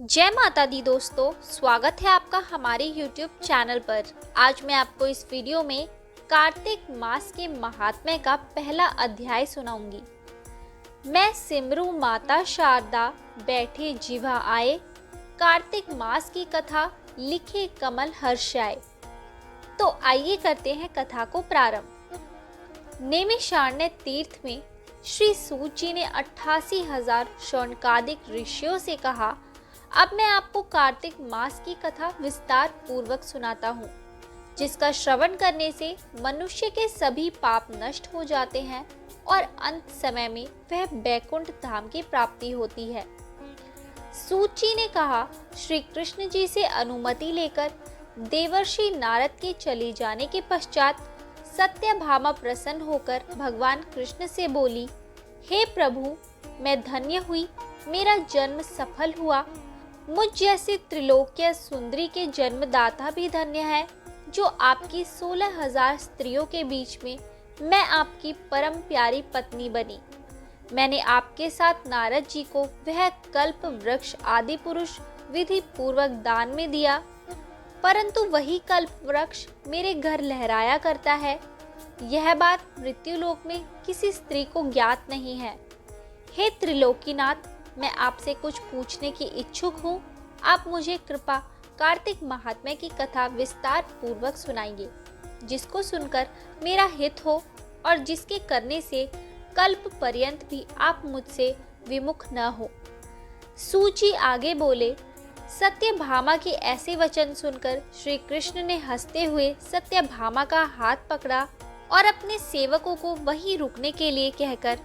जय माता दी दोस्तों, स्वागत है आपका हमारे YouTube चैनल पर। आज मैं आपको इस वीडियो में कार्तिक मास के महात्म्य का पहला अध्याय सुनाऊंगी। मैं सिमरू माता शारदा, बैठे जिह्वा आए, कार्तिक मास की कथा लिखे कमल हर्षाए। तो आइए करते हैं कथा को प्रारंभ। नैमिषारण्य तीर्थ में श्री सूत जी ने 88,000 शौनकादिक ऋषियों से कहा, अब मैं आपको कार्तिक मास की कथा विस्तार पूर्वक सुनाता हूँ, जिसका श्रवण करने से मनुष्य के सभी पाप नष्ट हो जाते हैं और अंत समय में वह बैकुंठ धाम की प्राप्ति होती है। सूत जी ने कहा, श्री कृष्ण जी से अनुमति लेकर देवर्षि नारद के चले जाने के पश्चात सत्यभामा प्रसन्न होकर भगवान कृष्ण से बोली, हे प्रभु, मैं धन्य हुई, मेरा जन्म सफल हुआ। मुझ जैसी त्रिलोक्य सुंदरी के जन्मदाता भी धन्य है, जो आपकी 16,000 स्त्रियों के बीच में मैं आपकी परम प्यारी पत्नी बनी। मैंने आपके साथ नारद जी को वह कल्प वृक्ष आदि पुरुष विधि पूर्वक दान में दिया, परंतु वही कल्प वृक्ष मेरे घर लहराया करता है। यह बात मृत्युलोक में किसी स्त्री को ज्ञात नहीं है। हे त्रिलोकीनाथ, मैं आपसे कुछ पूछने की इच्छुक हूँ। आप मुझे कृपा कार्तिक महात्म्य की कथा विस्तार पूर्वक सुनाइए, जिसको सुनकर मेरा हित हो और जिसके करने से कल्प पर्यंत भी आप मुझसे विमुख न हो। सूत जी आगे बोले, सत्यभामा के ऐसे वचन सुनकर श्री कृष्ण ने हंसते हुए सत्यभामा का हाथ पकड़ा और अपने सेवकों को वहीं रुकने के लिए कहकर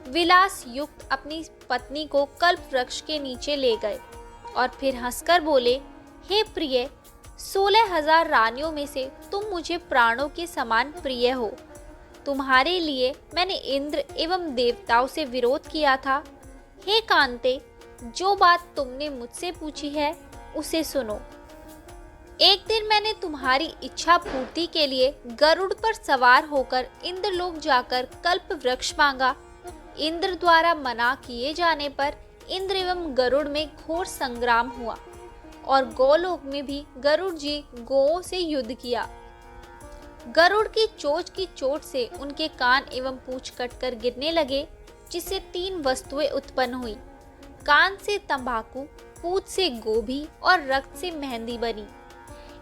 विलास युक्त अपनी पत्नी को कल्प वृक्ष के नीचे ले गए और फिर हंसकर बोले, हे प्रिय, 16,000 रानियों में से तुम मुझे प्राणों के समान प्रिय हो। तुम्हारे लिए मैंने इंद्र एवं देवताओं से विरोध किया था। हे कांते, जो बात तुमने मुझसे पूछी है उसे सुनो। एक दिन मैंने तुम्हारी इच्छा पूर्ति के लिए गरुड़ पर सवार होकर इंद्रलोक जाकर कल्प वृक्ष मांगा। इंद्र द्वारा मना किए जाने पर इंद्र एवं गरुड़ में घोर संग्राम हुआ और गोलोक में भी गरुड़ जी गोओं से युद्ध किया। गरुड़ की चोट से उनके कान एवं पूंछ कटकर गिरने लगे, जिससे 3 वस्तुएं उत्पन्न हुई। कान से तंबाकू, पूंछ से गोभी और रक्त से मेहंदी बनी।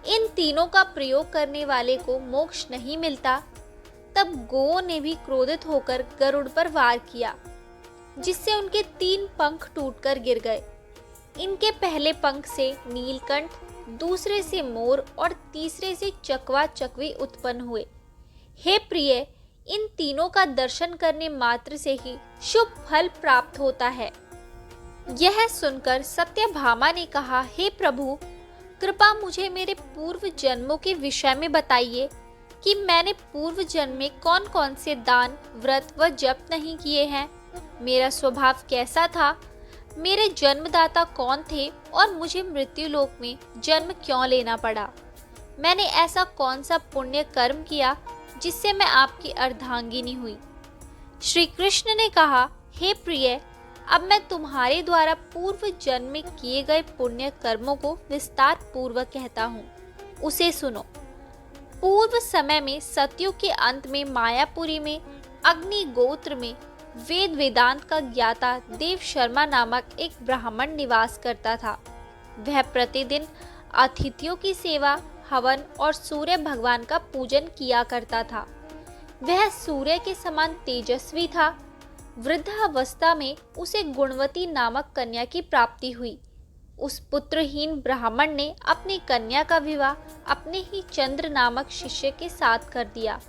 इन तीनों का प्रयोग करने वाले को मोक्ष नहीं मिलता। तब गोओं ने भी क्रोधित होकर गरुड़ पर वार किया, जिससे उनके 3 पंख टूटकर गिर गए। इनके पहले पंख से नीलकंठ, दूसरे से मोर और तीसरे से चकवा चकवी उत्पन्न हुए। हे प्रिय, इन तीनों का दर्शन करने मात्र से ही शुभ फल प्राप्त होता है। यह सुनकर सत्यभामा ने कहा, हे प्रभु, कृपा मुझे मेरे पूर्व जन्मों के विषय में बताइए कि मैंने पूर्व जन्म में कौन कौन से दान, व्रत व जप नहीं किए हैं। मेरा स्वभाव कैसा था, मेरे जन्मदाता कौन थे और मुझे मृत्युलोक में जन्म क्यों लेना पड़ा। मैंने ऐसा कौन सा पुण्य कर्म किया जिससे मैं आपकी अर्धांगिनी हुई। श्री कृष्ण ने कहा, हे प्रिय, अब मैं तुम्हारे द्वारा पूर्व जन्म में किए गए पुण्य कर्मों को विस्तार पूर्वक कहता हूँ, उसे सुनो। पूर्व समय में सतयुग के अंत में मायापुरी में अग्नि गोत्र में वेद वेदांत का ज्ञाता देव शर्मा नामक एक ब्राह्मण निवास करता था। वह प्रतिदिन अतिथियों की सेवा, हवन और सूर्य भगवान का पूजन किया करता था। वह सूर्य के समान तेजस्वी था। वृद्धावस्था में उसे गुणवती नामक कन्या की प्राप्ति हुई। उस पुत्रहीन ब्राह्मण ने अपनी कन्या का विवाह अपने ही चंद्र नामक शिष्य के साथ कर दिया।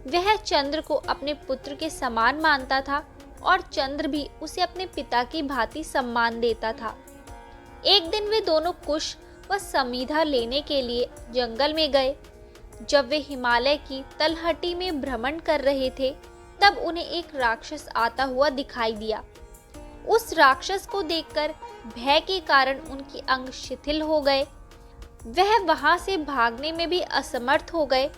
वह चंद्र को अपने पुत्र के समान मानता था और चंद्र भी उसे अपने पिता की भांति सम्मान देता था। एक दिन वे दोनों कुश व समीधा लेने के लिए जंगल में गए। जब वे हिमालय की तलहटी में भ्रमण कर रहे थे, तब उन्हें एक राक्षस आता हुआ दिखाई दिया। उस राक्षस को देखकर भय के कारण उनके अंग शिथिल हो गए। वह वहां से भागने में भी असमर्थ हो गए।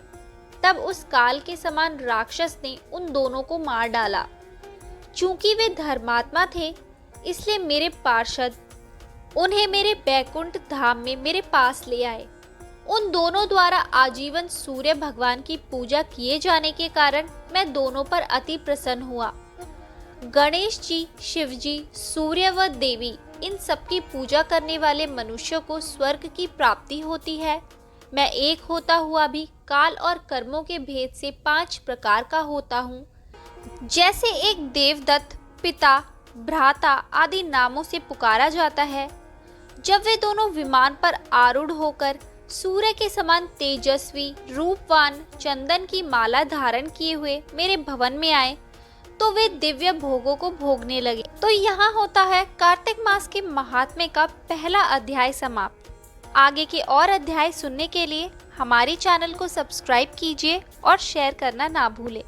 तब उस काल के समान राक्षस ने उन दोनों को मार डाला। चूंकि वे धर्मात्मा थे, इसलिए मेरे पार्षद उन्हें मेरे बैकुंठ धाम में मेरे पास ले आए। उन दोनों द्वारा आजीवन सूर्य भगवान की पूजा किए जाने के कारण मैं दोनों पर अति प्रसन्न हुआ। गणेश जी, शिव जी, सूर्य व देवी, इन सबकी पूजा करने वाले मनुष्यों को स्वर्ग की प्राप्ति होती है। मैं एक होता हुआ भी काल और कर्मों के भेद से 5 प्रकार का होता हूँ। जैसे एक देवदत्त, पिता, भ्राता आदि नामों से पुकारा जाता है। जब वे दोनों विमान पर आरूढ़ होकर सूर्य के समान तेजस्वी, रूपवान, चंदन की माला धारण किए हुए मेरे भवन में आए, तो वे दिव्य भोगों को भोगने लगे। तो यहाँ होता है कार्तिक मास के महात्म्य का पहला अध्याय समाप्त। आगे के और अध्याय सुनने के लिए हमारे चैनल को सब्सक्राइब कीजिए और शेयर करना ना भूलें।